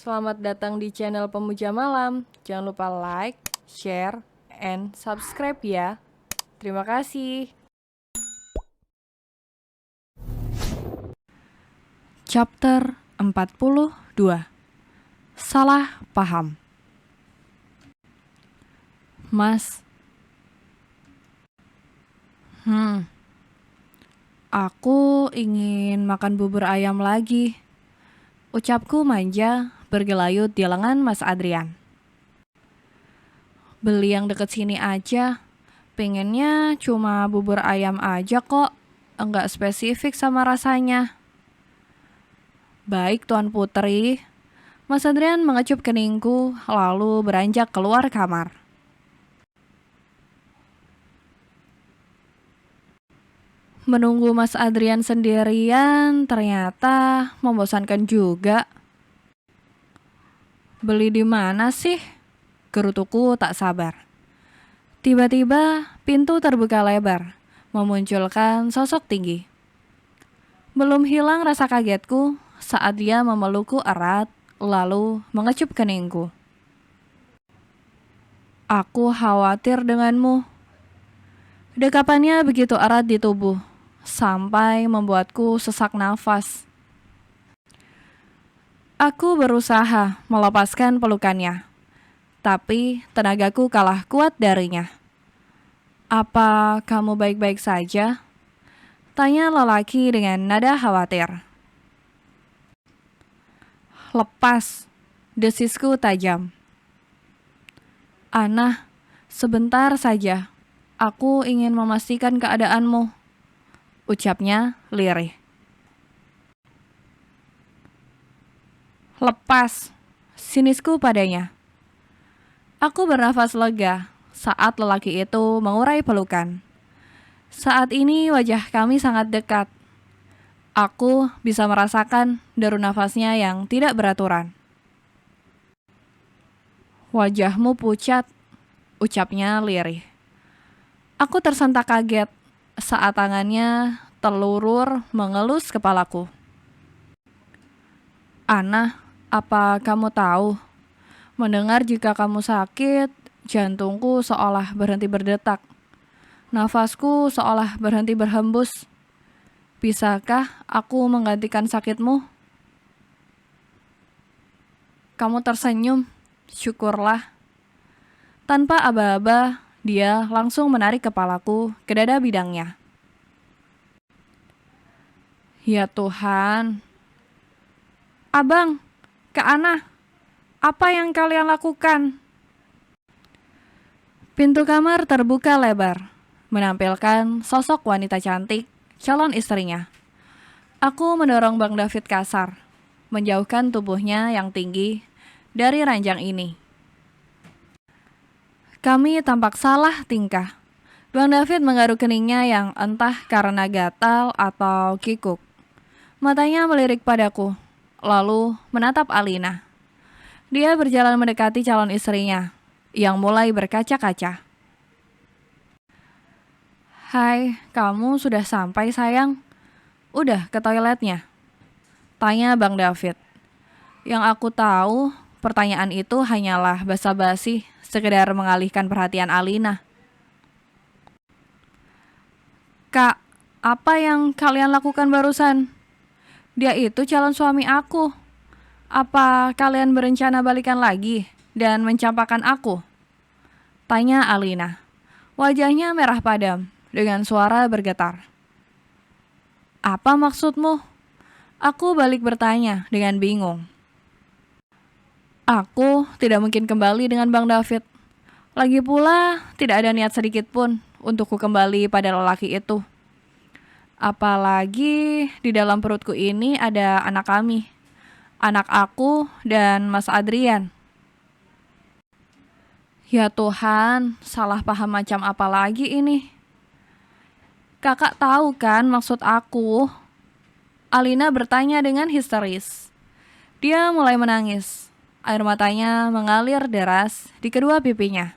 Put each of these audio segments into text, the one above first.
Selamat datang di channel Pemuja Malam. Jangan lupa like, share, and subscribe ya. Terima kasih. Chapter 42. Salah paham. Mas. Aku ingin makan bubur ayam lagi. Ucapku manja, bergelayut di lengan Mas Adrian. Beli yang deket sini aja. Pengennya cuma bubur ayam aja kok. Enggak spesifik sama rasanya. Baik Tuan Putri. Mas Adrian mengecup keningku lalu beranjak keluar kamar. Menunggu Mas Adrian sendirian ternyata membosankan juga. Beli di mana sih? Gerutuku tak sabar. Tiba-tiba pintu terbuka lebar, memunculkan sosok tinggi. Belum hilang rasa kagetku saat dia memelukku erat, lalu mengecup keningku. Aku khawatir denganmu. Dekapannya begitu erat di tubuh, sampai membuatku sesak nafas. Aku berusaha melepaskan pelukannya, tapi tenagaku kalah kuat darinya. Apa kamu baik-baik saja? Tanya lelaki dengan nada khawatir. Lepas, desisku tajam. Ana, sebentar saja. Aku ingin memastikan keadaanmu. Ucapnya lirih. Lepas, sinisku padanya. Aku bernafas lega saat lelaki itu mengurai pelukan. Saat ini wajah kami sangat dekat. Aku bisa merasakan deru nafasnya yang tidak beraturan. Wajahmu pucat, ucapnya lirih. Aku tersentak kaget saat tangannya terlurur mengelus kepalaku. Ana, apa kamu tahu? Mendengar jika kamu sakit, jantungku seolah berhenti berdetak. Nafasku seolah berhenti berhembus. Bisakah aku menggantikan sakitmu? Kamu tersenyum, syukurlah. Tanpa aba-aba, dia langsung menarik kepalaku ke dada bidangnya. Ya Tuhan. Abang, Kak Ana, apa yang kalian lakukan? Pintu kamar terbuka lebar, menampilkan sosok wanita cantik, calon istrinya. Aku mendorong Bang David kasar, menjauhkan tubuhnya yang tinggi dari ranjang ini. Kami tampak salah tingkah. Bang David menggaruk keningnya yang entah karena gatal atau kikuk. Matanya melirik padaku, lalu menatap Alina. Dia berjalan mendekati calon istrinya, yang mulai berkaca-kaca. Hai, kamu sudah sampai sayang? Udah ke toiletnya? Tanya Bang David. Yang aku tahu, pertanyaan itu hanyalah basa-basi, sekedar mengalihkan perhatian Alina. Kak, apa yang kalian lakukan barusan? Dia itu calon suami aku. Apa kalian berencana balikan lagi dan mencampakkan aku? Tanya Alina. Wajahnya merah padam dengan suara bergetar. Apa maksudmu? Aku balik bertanya dengan bingung. Aku tidak mungkin kembali dengan Bang David. Lagi pula tidak ada niat sedikit pun untuk ku kembali pada lelaki itu. Apalagi di dalam perutku ini ada anak kami. Anak aku dan Mas Adrian. Ya Tuhan, salah paham macam apa lagi ini? Kakak tahu kan maksud aku? Alina bertanya dengan histeris. Dia mulai menangis. Air matanya mengalir deras di kedua pipinya.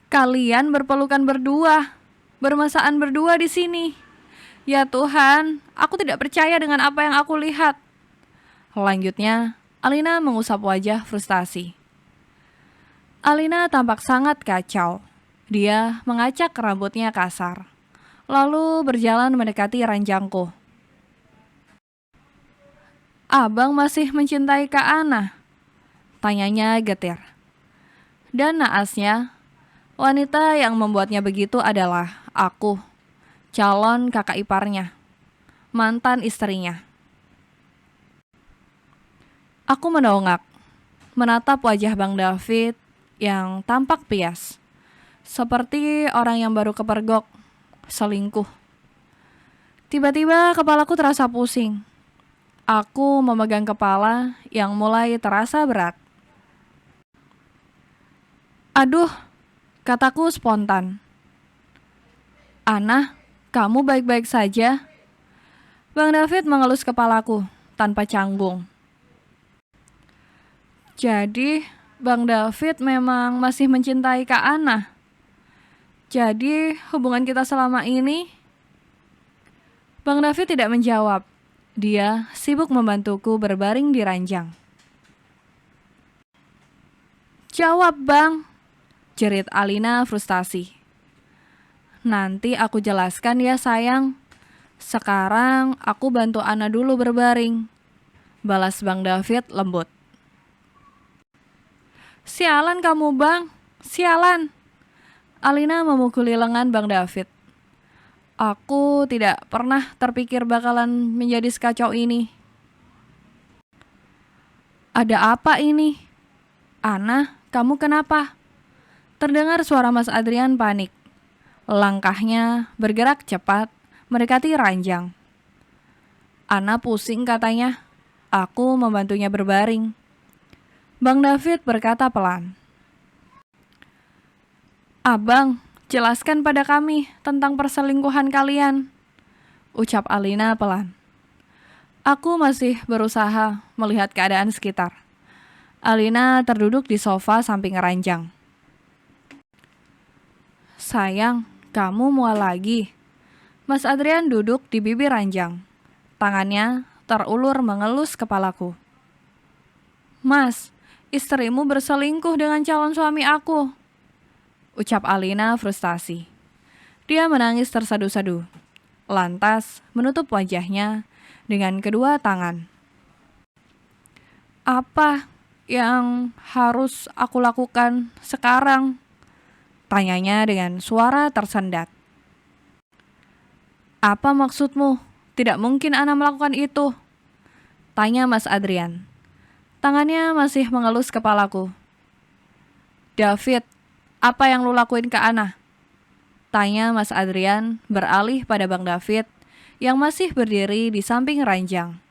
Kalian berpelukan berdua, bermesraan berdua di sini. Ya Tuhan, aku tidak percaya dengan apa yang aku lihat. Selanjutnya, Alina mengusap wajah frustasi. Alina tampak sangat kacau. Dia mengacak rambutnya kasar, lalu berjalan mendekati ranjangku. "Abang masih mencintai Kak Ana?" tanyanya getir. Dan naasnya, wanita yang membuatnya begitu adalah aku, calon kakak iparnya, mantan istrinya. Aku mendongak, menatap wajah Bang David yang tampak pias, seperti orang yang baru kepergok, selingkuh. Tiba-tiba kepalaku terasa pusing. Aku memegang kepala yang mulai terasa berat. "Aduh," kataku spontan. "Ana, kamu baik-baik saja?" Bang David mengelus kepalaku tanpa canggung. "Jadi, Bang David memang masih mencintai Kak Ana? Jadi, hubungan kita selama ini..." Bang David tidak menjawab. Dia sibuk membantuku berbaring di ranjang. "Jawab, Bang," jerit Alina frustasi. "Nanti aku jelaskan ya sayang. Sekarang aku bantu Ana dulu berbaring," balas Bang David lembut. "Sialan kamu, Bang, sialan." Alina memukuli lengan Bang David. Aku tidak pernah terpikir bakalan menjadi sekacau ini. "Ada apa ini? Ana, kamu kenapa?" Terdengar suara Mas Adrian panik. Langkahnya bergerak cepat mendekati ranjang. "Ana pusing," katanya. Aku membantunya berbaring. Bang David berkata pelan, "Abang, jelaskan pada kami tentang perselingkuhan kalian," ucap Alina pelan. Aku masih berusaha melihat keadaan sekitar. Alina terduduk di sofa samping ranjang. "Sayang, kamu mual lagi." Mas Adrian duduk di bibir ranjang. Tangannya terulur mengelus kepalaku. "Mas, istrimu berselingkuh dengan calon suami aku," ucap Alina frustasi. Dia menangis tersadu-sadu, lantas menutup wajahnya dengan kedua tangan. "Apa yang harus aku lakukan sekarang?" tanyanya dengan suara tersendat. "Apa maksudmu? Tidak mungkin Ana melakukan itu," tanya Mas Adrian. Tangannya masih mengelus kepalaku. "David, apa yang lu lakuin ke Ana?" tanya Mas Adrian beralih pada Bang David yang masih berdiri di samping ranjang,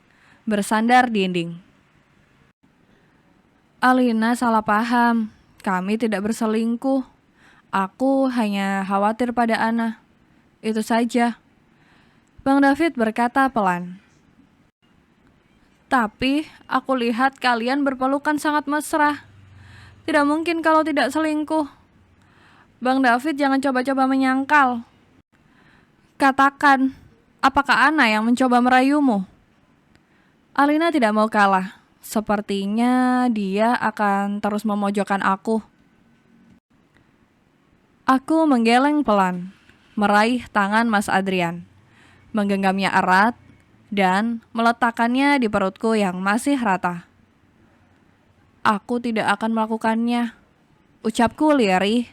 bersandar dinding. "Alina salah paham. Kami tidak berselingkuh. Aku hanya khawatir pada Ana. Itu saja," Bang David berkata pelan. "Tapi aku lihat kalian berpelukan sangat mesra. Tidak mungkin kalau tidak selingkuh. Bang David jangan coba-coba menyangkal. Katakan, apakah Ana yang mencoba merayumu?" Alina tidak mau kalah. Sepertinya dia akan terus memojokkan aku. Aku menggeleng pelan, meraih tangan Mas Adrian, menggenggamnya erat, dan meletakkannya di perutku yang masih rata. "Aku tidak akan melakukannya," ucapku lirih,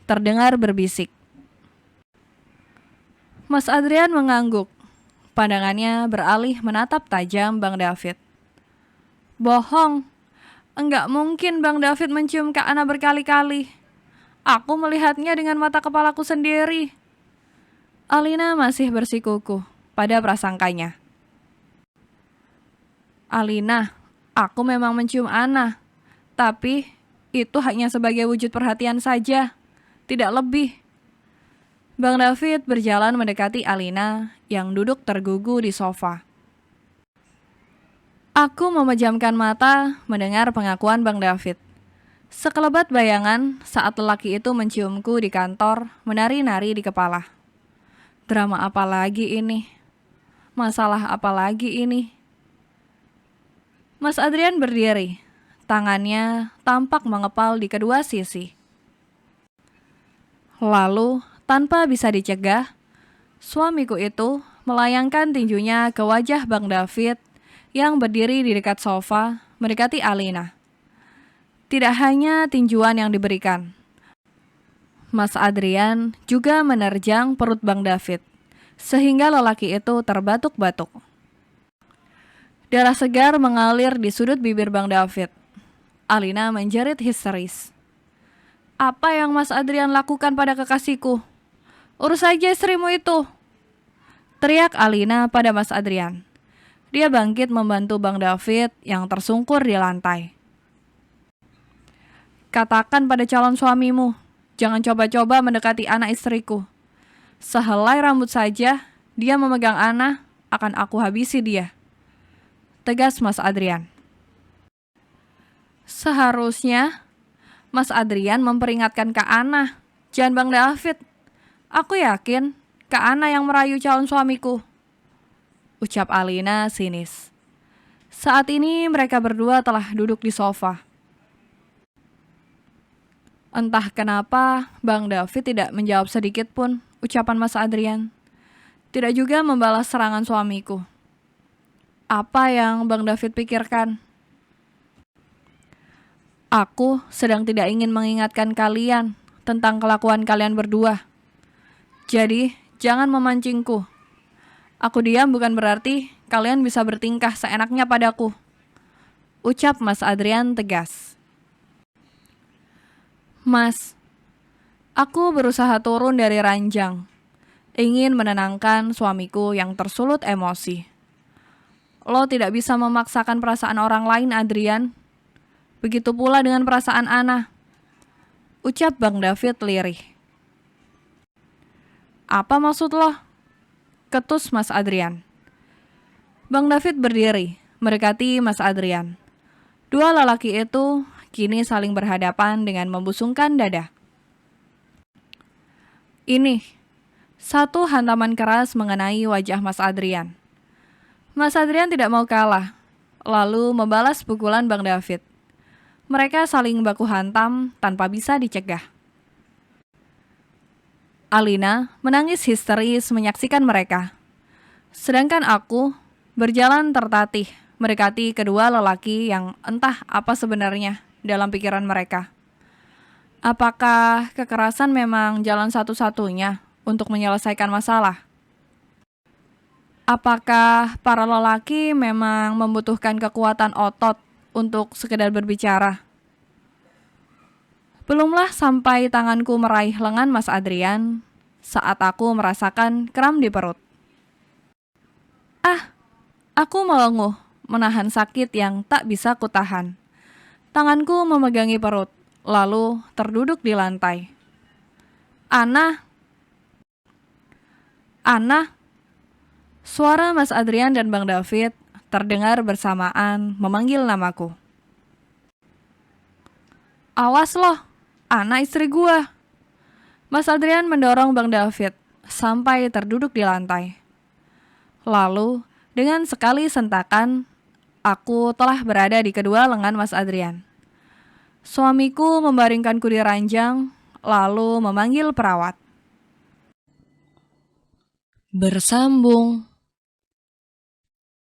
terdengar berbisik. Mas Adrian mengangguk. Pandangannya beralih menatap tajam Bang David. "Bohong. Enggak mungkin Bang David mencium Kak Ana berkali-kali. Aku melihatnya dengan mata kepalaku sendiri." Alina masih bersikukuh pada prasangkanya. "Alina, aku memang mencium Ana. Tapi itu hanya sebagai wujud perhatian saja, tidak lebih." Bang David berjalan mendekati Alina yang duduk tergugu di sofa. Aku memejamkan mata mendengar pengakuan Bang David. Sekelebat bayangan saat lelaki itu menciumku di kantor menari-nari di kepala. Drama apa lagi ini? Masalah apa lagi ini? Mas Adrian berdiri. Tangannya tampak mengepal di kedua sisi. Lalu, tanpa bisa dicegah, suamiku itu melayangkan tinjunya ke wajah Bang David yang berdiri di dekat sofa mendekati Alina. Tidak hanya tinjuan yang diberikan, Mas Adrian juga menerjang perut Bang David, sehingga lelaki itu terbatuk-batuk. Darah segar mengalir di sudut bibir Bang David. Alina menjerit histeris. Apa yang Mas Adrian lakukan pada kekasihku? Urus saja istrimu itu, teriak Alina pada Mas Adrian. Dia bangkit membantu Bang David yang tersungkur di lantai. Katakan pada calon suamimu, jangan coba-coba mendekati anak istriku. Sehelai rambut saja, dia memegang Ana, akan aku habisi dia, tegas Mas Adrian. Seharusnya Mas Adrian memperingatkan Kak Ana, jangan Bang David. Aku yakin Kak Ana yang merayu calon suamiku, ucap Alina sinis. Saat ini mereka berdua telah duduk di sofa. Entah kenapa Bang David tidak menjawab sedikit pun ucapan Mas Adrian. Tidak juga membalas serangan suamiku. Apa yang Bang David pikirkan? Aku sedang tidak ingin mengingatkan kalian tentang kelakuan kalian berdua. Jadi, jangan memancingku. Aku diam bukan berarti kalian bisa bertingkah seenaknya padaku, ucap Mas Adrian tegas. Mas, aku berusaha turun dari ranjang, ingin menenangkan suamiku yang tersulut emosi. Lo tidak bisa memaksakan perasaan orang lain, Adrian. Begitu pula dengan perasaan Ana, ucap Bang David lirih. Apa maksud lo? Ketus Mas Adrian. Bang David berdiri, mendekati Mas Adrian. Dua lelaki itu kini saling berhadapan dengan membusungkan dada. Ini, satu hantaman keras mengenai wajah Mas Adrian. Mas Adrian tidak mau kalah, lalu membalas pukulan Bang David. Mereka saling baku hantam tanpa bisa dicegah. Alina menangis histeris menyaksikan mereka. Sedangkan aku berjalan tertatih mendekati kedua lelaki yang entah apa sebenarnya dalam pikiran mereka. Apakah kekerasan memang jalan satu-satunya untuk menyelesaikan masalah? Apakah para lelaki memang membutuhkan kekuatan otot untuk sekedar berbicara? Belumlah sampai tanganku meraih lengan Mas Adrian saat aku merasakan kram di perut. Aku melenguh, menahan sakit yang tak bisa kutahan. Tanganku memegangi perut, lalu terduduk di lantai. Ana, suara Mas Adrian dan Bang David terdengar bersamaan memanggil namaku. Awas loh, Ana istri gua. Mas Adrian mendorong Bang David sampai terduduk di lantai. Lalu, dengan sekali sentakan, aku telah berada di kedua lengan Mas Adrian. Suamiku membaringkanku di ranjang, lalu memanggil perawat. Bersambung.